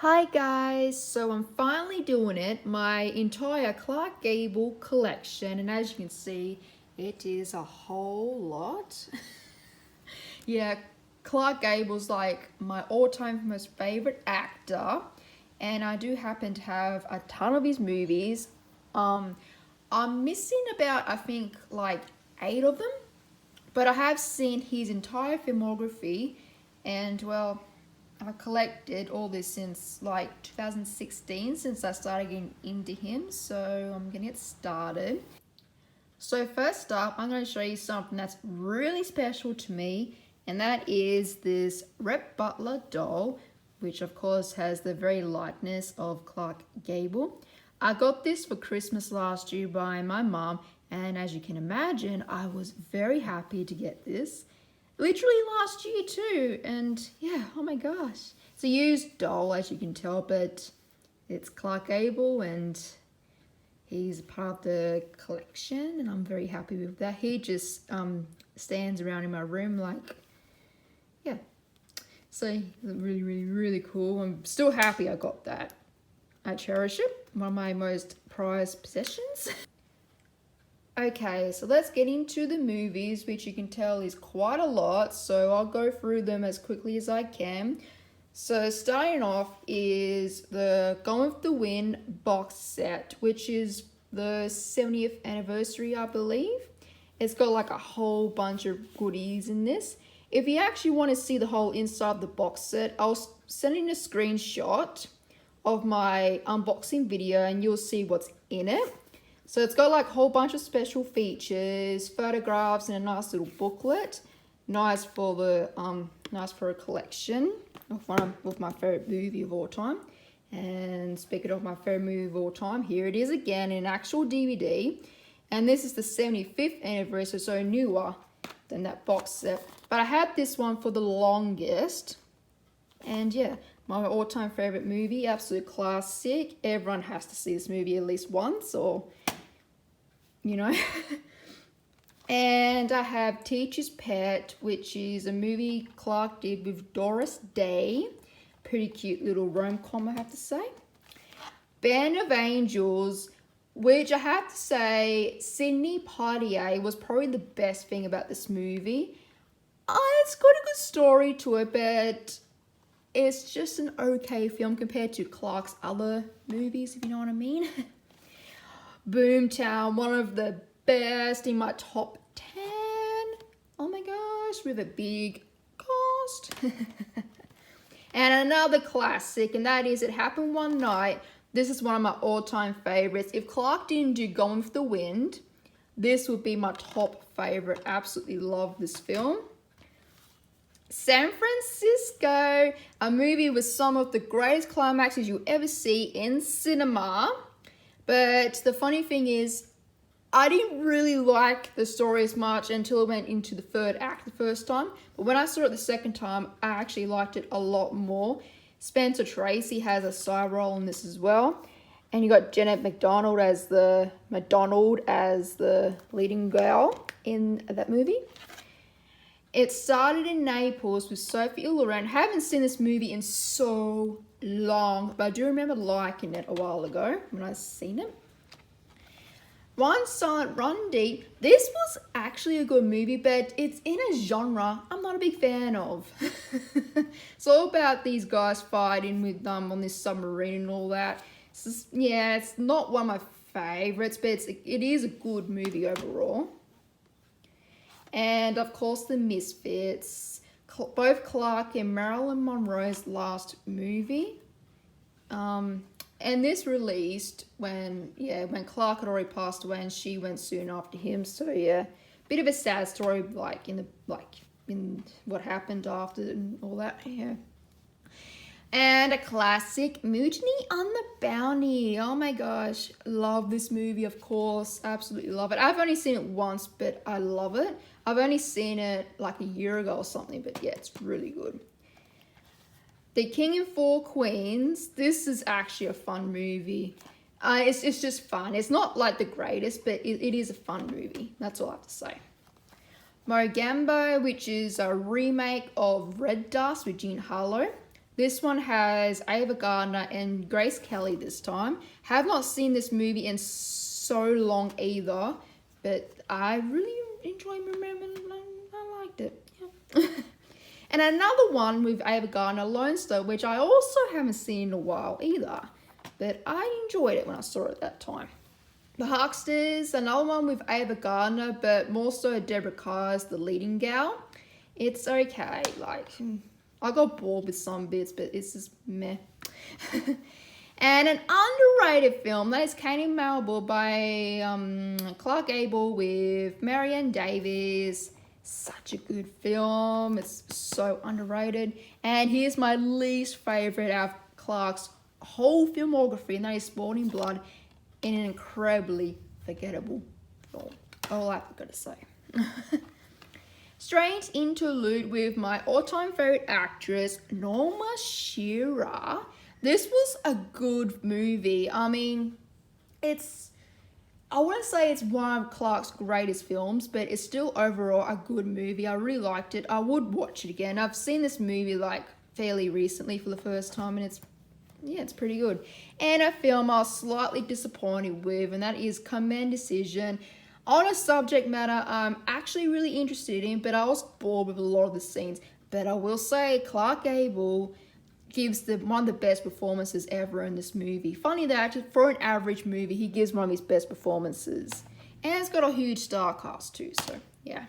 Hi guys, so I'm finally doing it, my entire Clark Gable collection, and as you can see, it is a whole lot. Yeah, Clark Gable's like my all-time most favorite actor, and I do happen to have a ton of his movies. I'm missing about, I think, like 8 of them, but I have seen his entire filmography, and well, I've collected all this since like 2016, since I started getting into him, so I'm gonna get started. So first up, I'm going to show you something that's really special to me, and that is this Rhett Butler doll, which of course has the very likeness of Clark Gable. I got this for Christmas last year by my mom, and as you can imagine, I was very happy to get this. Literally last year too, and yeah, oh my gosh. It's a used doll, as you can tell, but it's Clark Gable, and he's part of the collection, and I'm very happy with that. He just stands around in my room like, yeah. So really, really, really cool. I'm still happy I got that. I cherish it. One of my most prized possessions. Okay, so let's get into the movies, which you can tell is quite a lot, so I'll go through them as quickly as I can. So starting off is the Gone with the Wind box set, which is the 70th anniversary, I believe. It's got like a whole bunch of goodies in this. If you actually want to see the whole inside of the box set, I'll send in a screenshot of my unboxing video and you'll see what's in it. So it's got like a whole bunch of special features, photographs, and a nice little booklet. Nice for a collection of one of my favorite movie of all time. And speaking of my favorite movie of all time, here it is again in actual DVD. And this is the 75th anniversary, so newer than that box set. But I had this one for the longest. And yeah, my all-time favorite movie, absolute classic. Everyone has to see this movie at least once, or you know. And I have Teacher's Pet, which is a movie Clark did with Doris Day. Pretty cute little rom-com, I have to say. Band of Angels, which I have to say, Sidney Poitier was probably the best thing about this movie. It's got a good story to it, but it's just an okay film compared to Clark's other movies, if you know what I mean. Boomtown, one of the best in my top 10. Oh my gosh, with a big cost. And another classic, and that is It Happened One Night. This is one of my all-time favorites. If Clark didn't do Gone with the Wind, this would be my top favorite. Absolutely love this film. San Francisco, a movie with some of the greatest climaxes you ever see in cinema. But the funny thing is, I didn't really like the story as much until it went into the third act the first time. But when I saw it the second time, I actually liked it a lot more. Spencer Tracy has a side role in this as well. And you got Jeanette MacDonald as the leading girl in that movie. It started in Naples with Sophia Loren. Haven't seen this movie in so long, but I do remember liking it a while ago when I seen it. One Silent Run Deep. This was actually a good movie, but it's in a genre I'm not a big fan of. It's all about these guys fighting with on this submarine and all that. It's not one of my favorites, but it is a good movie overall. And of course, The Misfits, both Clark and Marilyn Monroe's last movie. And this released when Clark had already passed away and she went soon after him. So yeah, bit of a sad story, in what happened after and all that. Yeah. And a classic, Mutiny on the Bounty. Oh my gosh, love this movie, of course. Absolutely love it. I've only seen it once, but I love it. I've only seen it like a year ago or something, but yeah, it's really good. The King and Four Queens. This is actually a fun movie. It's just fun. It's not like the greatest, but it is a fun movie. That's all I have to say. Mogambo, which is a remake of Red Dust with Jean Harlow. This one has Ava Gardner and Grace Kelly this time. Have not seen this movie in so long either, but I really enjoyed remembering. I liked it. Yeah. And another one with Ava Gardner, Lone Star, which I also haven't seen in a while either, but I enjoyed it when I saw it that time. The Hucksters, another one with Ava Gardner, but more so Deborah Kerr as the leading gal. It's okay, like, I got bored with some bits, but it's just meh. And an underrated film, that is Cain in Malibu by Clark Gable with Marianne Davies. Such a good film. It's so underrated. And here's my least favorite out of Clark's whole filmography, and that is Sporting Blood, in an incredibly forgettable film. All I've got to say. Strange interlude with my all-time favorite actress, Norma Shearer. This was a good movie. I mean, I wouldn't say it's one of Clark's greatest films, but it's still overall a good movie. I really liked it. I would watch it again. I've seen this movie like fairly recently for the first time, and it's pretty good. And a film I was slightly disappointed with, and that is Command Decision. On a subject matter I'm actually really interested in, but I was bored with a lot of the scenes. But I will say Clark Gable gives one of the best performances ever in this movie. Funny that for an average movie, he gives one of his best performances. And it's got a huge star cast too, so yeah.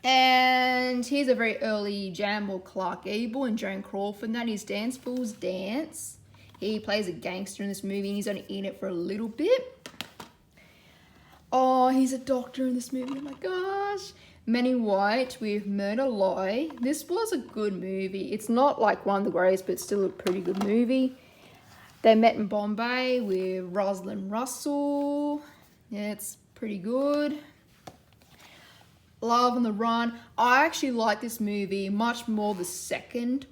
And here's a very early jam of Clark Gable and Joan Crawford. That is Dance Fools Dance. He plays a gangster in this movie, and he's only in it for a little bit. Oh, he's a doctor in this movie. Oh my gosh. Men in White with Murder Lie. This was a good movie. It's not like one of the greatest, but still a pretty good movie. They Met in Bombay with Rosalind Russell. Yeah, it's pretty good. Love on the Run. I actually like this movie much more the second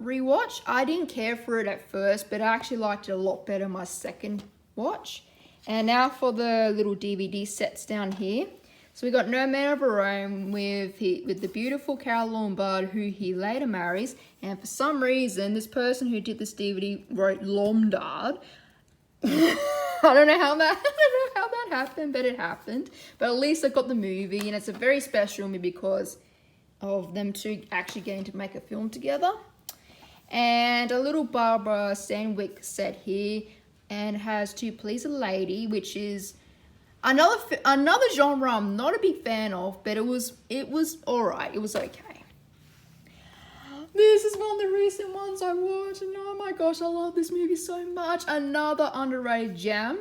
rewatch. I didn't care for it at first, but I actually liked it a lot better my second watch. And now for the little DVD sets down here. So we got No Man of Her Own with the beautiful Carol Lombard, who he later marries. And for some reason, this person who did this DVD wrote Lombard. I don't know how that happened, but it happened. But at least I got the movie, and it's a very special movie because of them two actually getting to make a film together. And a little Barbara Stanwyck set here, and has To Please a Lady, which is another genre I'm not a big fan of, but it was alright. It was okay. This is one of the recent ones I watched, and oh my gosh, I love this movie so much. Another underrated gem,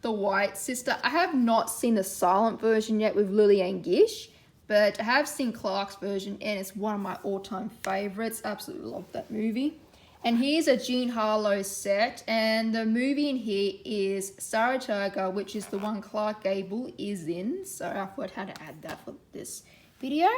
The White Sister. I have not seen the silent version yet with Lillian Gish, but I have seen Clark's version, and it's one of my all-time favorites. Absolutely love that movie. And here's a Jean Harlow set, and the movie in here is Saratoga, which is the one Clark Gable is in. So I thought I had to add that for this video.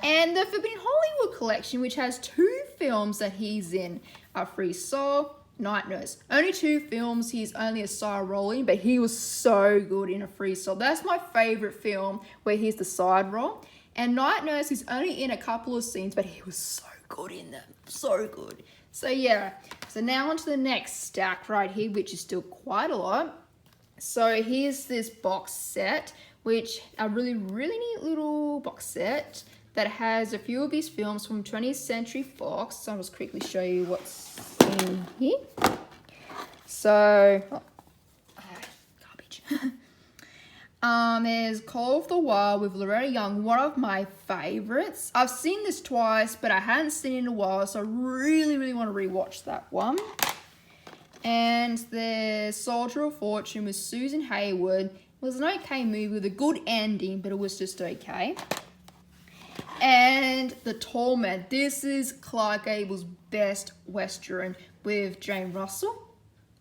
And the Forbidden Hollywood collection, which has 2 films that he's in, A Free Soul, Night Nurse. Only 2 films, he's only a side role in, but he was so good in A Free Soul. That's my favorite film where he's the side role. And Night Nurse is only in a couple of scenes, but he was so good in them. So good. So yeah, so now on to the next stack right here, which is still quite a lot. So here's this box set, which a really neat little box set that has a few of his films from 20th Century Fox. So I'll just quickly show you what's in here. So, garbage. There's Call of the Wild with Loretta Young, one of my favorites. I've seen this twice, but I hadn't seen it in a while, so I really want to rewatch that one. And there's Soldier of Fortune with Susan Hayward. It was an okay movie with a good ending, but it was just okay. And The Tall Man. This is Clark Gable's best Western with Jane Russell.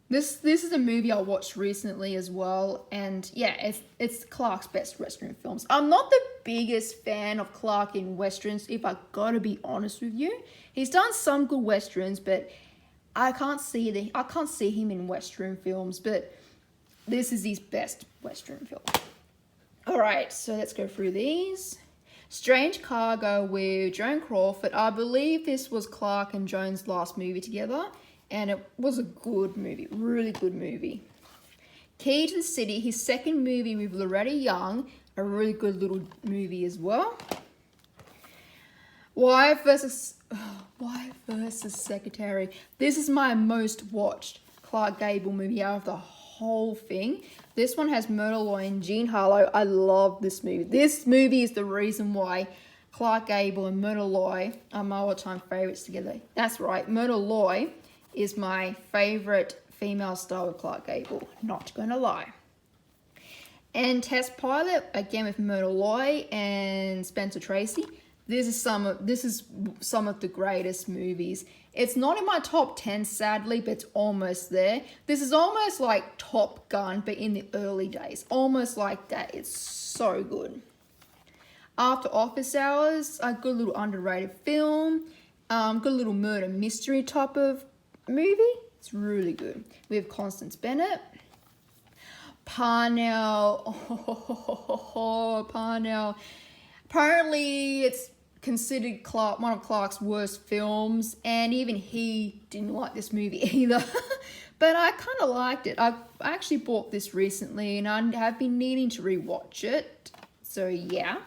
This is a movie I watched recently as well, and yeah, it's Clark's best Western films. I'm not the biggest fan of Clark in Westerns, if I gotta be honest with you. He's done some good Westerns, but I can't see him in Western films, but this is his best Western film. Alright, so let's go through these. Strange Cargo with Joan Crawford. I believe this was Clark and Joan's last movie together, and it was a good movie, really good movie. Key to the City, his second movie with Loretta Young, a really good little movie as well. Wife versus Secretary. This is my most watched Clark Gable movie out of the whole thing. This one has Myrna Loy and Jean Harlow. I love this movie. This movie is the reason why Clark Gable and Myrna Loy are my all-time favorites together. That's right, Myrna Loy is my favorite female star with Clark Gable. Not gonna lie. And Test Pilot, again with Myrna Loy and Spencer Tracy. This is some of the greatest movies. It's not in my top 10, sadly, but it's almost there. This is almost like Top Gun, but in the early days. Almost like that. It's so good. After Office Hours, a good little underrated film. Good little murder mystery type of movie. It's really good. We have Constance Bennett. Parnell. Oh, Parnell. Apparently, it's considered one of Clark's worst films, and even he didn't like this movie either. But I kind of liked it. I actually bought this recently, and I have been needing to rewatch it. So yeah.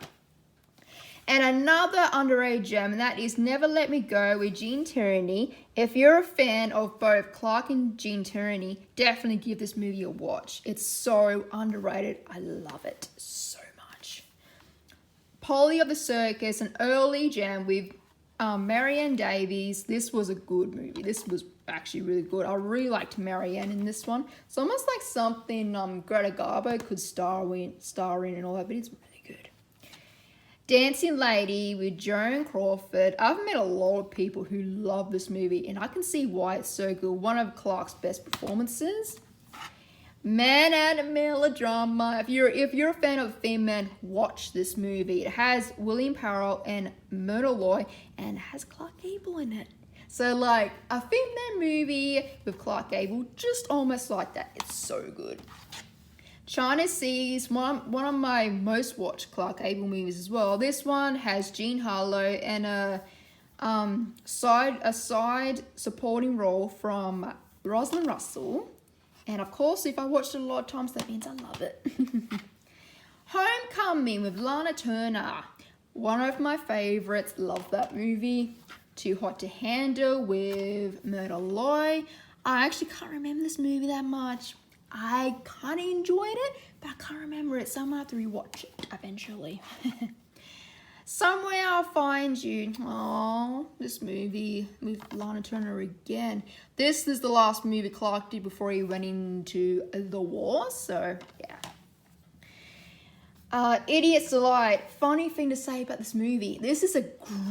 And another underrated gem, and that is Never Let Me Go with Gene Tierney. If you're a fan of both Clark and Gene Tierney, definitely give this movie a watch. It's so underrated. I love it so much. Polly of the Circus, an early gem with Marianne Davies. This was a good movie. This was actually really good. I really liked Marianne in this one. It's almost like something Greta Garbo could star in and all that, but it's really good. Dancing Lady with Joan Crawford. I've met a lot of people who love this movie, and I can see why it's so good. One of Clark's best performances. Man and Melodrama. If you're a fan of Thin Man, watch this movie. It has William Powell and Myrna Loy, and it has Clark Gable in it. So like a Thin Man movie with Clark Gable, just almost like that. It's so good. China Seas, one of my most watched Clark Gable movies as well. This one has Jean Harlow and a side supporting role from Rosalind Russell. And of course, if I watched it a lot of times, that means I love it. Homecoming with Lana Turner. One of my favorites. Love that movie. Too Hot to Handle with Myrna Loy. I actually can't remember this movie that much. I kind of enjoyed it, but I can't remember it, so I'm going to have to rewatch it eventually. Somewhere I'll Find You. Oh, this movie with Lana Turner again. This is the last movie Clark did before he went into the war, so yeah. Idiot's Delight. Funny thing to say about this movie. This is a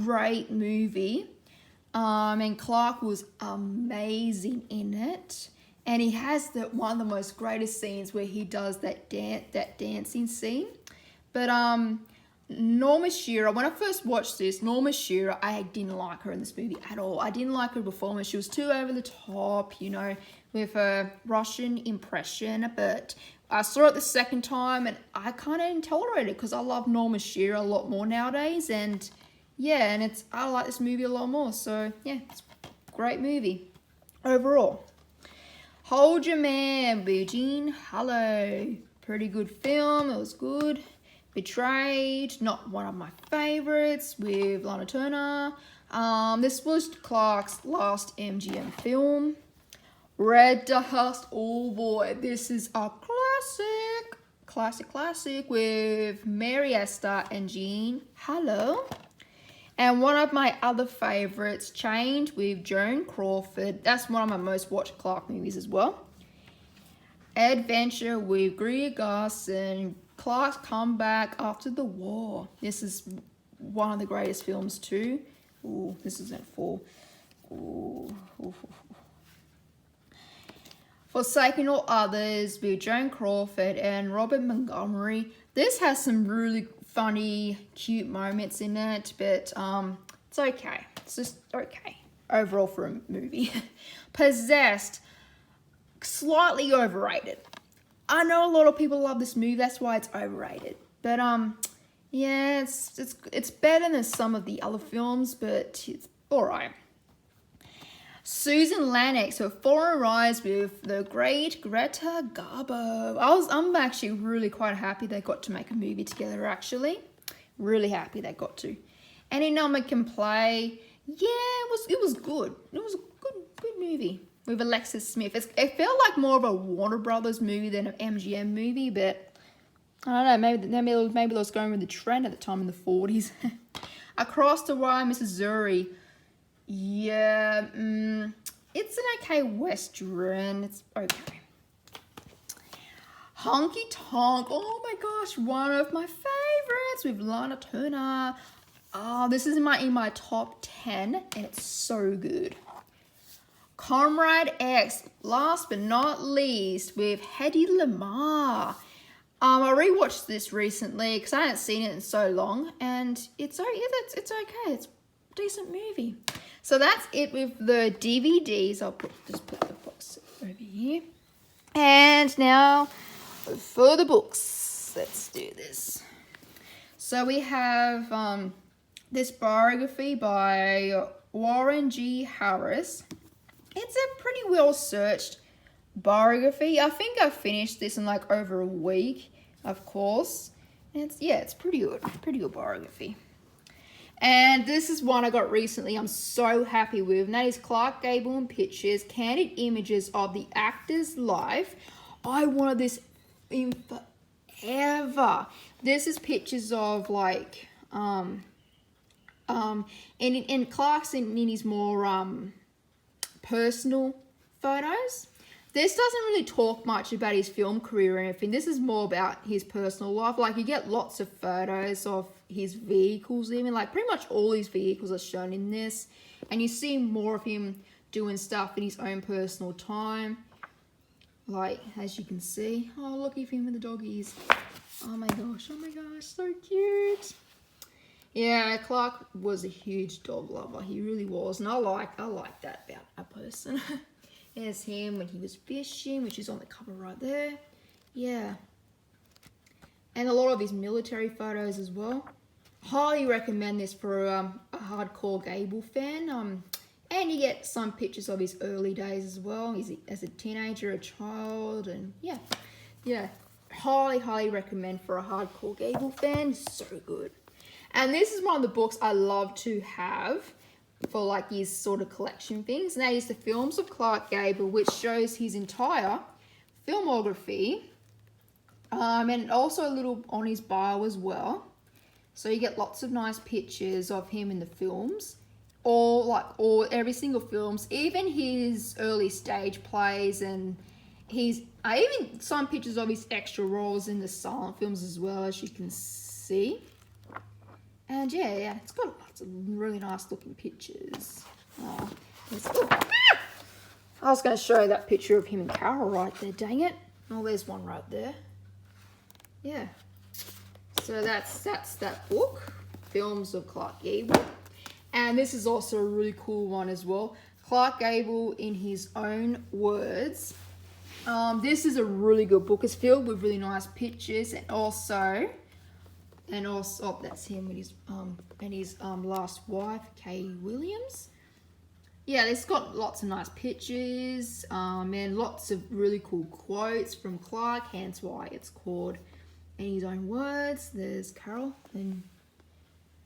great movie, and Clark was amazing in it. And he has one of the most greatest scenes where he does that dancing scene. But Norma Shearer, when I first watched this, Norma Shearer, I didn't like her in this movie at all. I didn't like her performance. She was too over the top, you know, with her Russian impression. But I saw it the second time, and I kind of didn't tolerate it because I love Norma Shearer a lot more nowadays. And yeah, and I like this movie a lot more. So yeah, it's a great movie overall. Hold Your Man with Jean Harlow. Pretty good film. It was good. Betrayed. Not one of my favorites with Lana Turner. This was Clark's last MGM film. Red Dust. Oh boy. This is a classic with Mary Esther and Jean Harlow. And one of my other favorites, Chained with Joan Crawford. That's one of my most watched Clark movies as well. Adventure with Greer Garson. Clark's comeback after the war. This is one of the greatest films too. Ooh, this is at 4. Ooh. Forsaking All Others with Joan Crawford and Robert Montgomery. This has some really funny, cute moments in it, but it's okay. It's just okay overall for a movie. Possessed, slightly overrated. I know a lot of people love this movie, that's why it's overrated. But Yeah, it's better than some of the other films, but it's alright. Susan Lennox, her foreign rise with the great Greta Garbo. I'm actually really quite happy they got to make a movie together. Actually, really happy they got to. Any Number Can Play. Yeah, it was good. It was a good movie with Alexis Smith. It felt like more of a Warner Brothers movie than an MGM movie, but I don't know. Maybe they was going with the trend at the time in the 40s. Across the Wire, Missouri. Yeah, it's an okay Western. It's okay. Honky Tonk. Oh my gosh, one of my favorites with Lana Turner. Oh, this is in my top 10, and it's so good. Comrade X, last but not least, with Hedy Lamarr. I rewatched this recently because I hadn't seen it in so long, and it's okay. It's a decent movie. So that's it with the DVDs. I'll just put the box over here. And now for the books. Let's do this. So we have this biography by Warren G. Harris. It's a pretty well-searched biography. I think I finished this in like over a week, of course. And it's pretty good. Pretty good biography. And this is one I got recently I'm so happy with. And that is Clark Gable and Pictures, Candid Images of the Actor's Life. I wanted this in forever. This is pictures of like, and Clark's in his more personal photos. This doesn't really talk much about his film career or anything. This is more about his personal life. Like, you get lots of photos of his vehicles even. Like, pretty much all his vehicles are shown in this. And you see more of him doing stuff in his own personal time. Like, as you can see. Oh, look at him with the doggies. Oh my gosh, so cute. Yeah, Clark was a huge dog lover. He really was. And I like that about a person. There's him when he was fishing, which is on the cover right there. Yeah. And a lot of his military photos as well. Highly recommend this for a hardcore Gable fan. And you get some pictures of his early days as well. He's as a teenager, a child, and yeah. Highly recommend for a hardcore Gable fan. So good. And this is one of the books I love to have for like his sort of collection things. And that is The Films of Clark Gable, which shows his entire filmography. And also a little on his bio as well. So you get lots of nice pictures of him in the films. Every single films, even his early stage plays, and even some pictures of his extra roles in the silent films as well, as you can see. And yeah, it's got lots of really nice looking pictures. Oh, I was going to show that picture of him and Carol right there, dang it. Oh, there's one right there. Yeah. So that's that book, Films of Clark Gable. And this is also a really cool one as well. Clark Gable in his own words. This is a really good book. It's filled with really nice pictures, and also that's him with his last wife, Kay Williams. Yeah, it's got lots of nice pictures, and lots of really cool quotes from Clark, hence why it's called In His Own Words. There's Carol and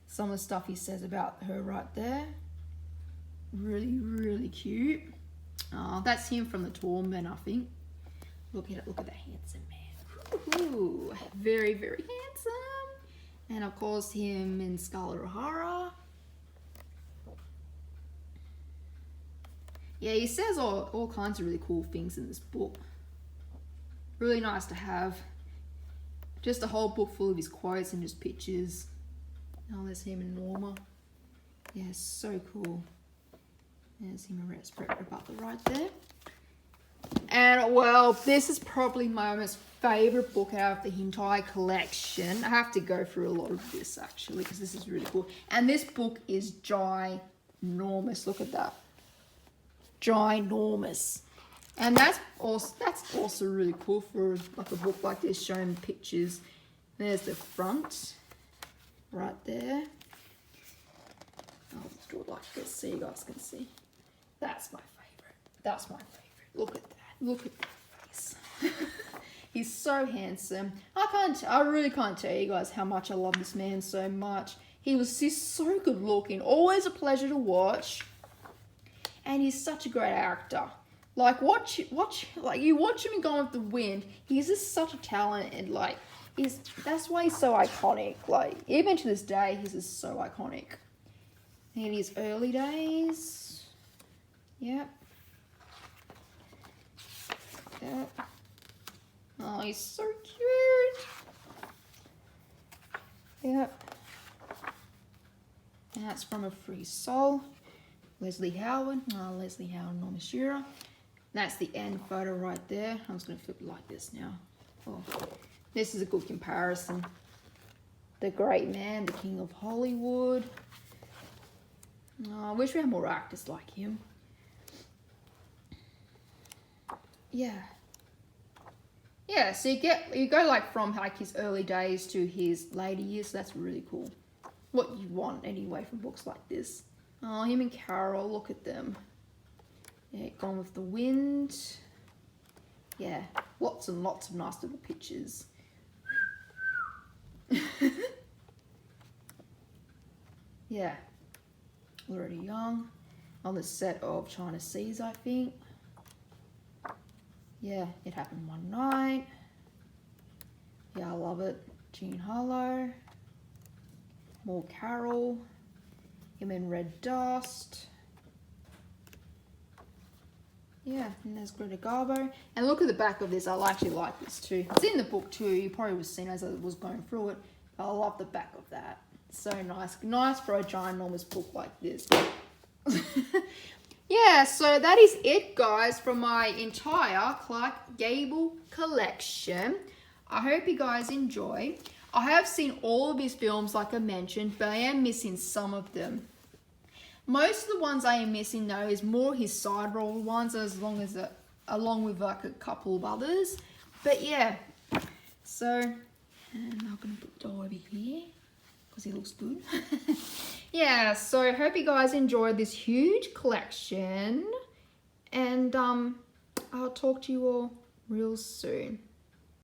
some of the stuff he says about her right there. Really cute. That's him from The Tall Men, I think. Look at that handsome man. Ooh, very handsome. And of course him and Scarlett O'Hara. Yeah, he says all kinds of really cool things in this book. Really nice to have. Just a whole book full of his quotes and just pictures. Oh, there's him and Norma. Yeah, so cool. There's him and Rex Butler right there. And, well, this is probably my most favourite book out of the entire collection. I have to go through a lot of this, actually, because this is really cool. And this book is ginormous. Look at that. Ginormous. And that's also really cool for like a book like this, showing pictures. There's the front. right there. I'll do it like this so you guys can see. That's my favorite. That's my favorite. Look at that. Look at that face. He's so handsome. I really can't tell you guys how much I love this man so much. He's so good looking. Always a pleasure to watch. And he's such a great actor. Like you watch him in Gone with the Wind. He's just such a talent, and like that's why he's so iconic. Like even to this day, he's just so iconic. In his early days. Yep. Yep. Oh, he's so cute. Yep. And that's from A Free Soul. Leslie Howard. Oh, Leslie Howard, Norma Shearer. That's the end photo right there. I'm just going to flip it like this now. Oh, this is a good comparison. The great man, the king of Hollywood. Oh, I wish we had more actors like him. Yeah. Yeah, so you go like from like his early days to his later years. So that's really cool. What you want anyway from books like this. Oh, him and Carol, look at them. Yeah, Gone with the Wind. Yeah, lots and lots of nice little pictures. Yeah, already young. On the set of China Seas, I think. Yeah, It Happened One Night. Yeah, I love it. Jean Harlow. More Carol. Him in Red Dust. Yeah, and there's Greta Garbo. And look at the back of this. I actually like this too. It's in the book too. You probably would have seen as I was going through it. But I love the back of that. So nice. Nice for a ginormous book like this. Yeah, so that is it, guys, from my entire Clark Gable collection. I hope you guys enjoy. I have seen all of his films, like I mentioned, but I am missing some of them. Most of the ones I am missing, though, is more his side role ones, along with like a couple of others. But yeah, so and I'm gonna put the doll over here because he looks good. Yeah, so I hope you guys enjoyed this huge collection, and I'll talk to you all real soon.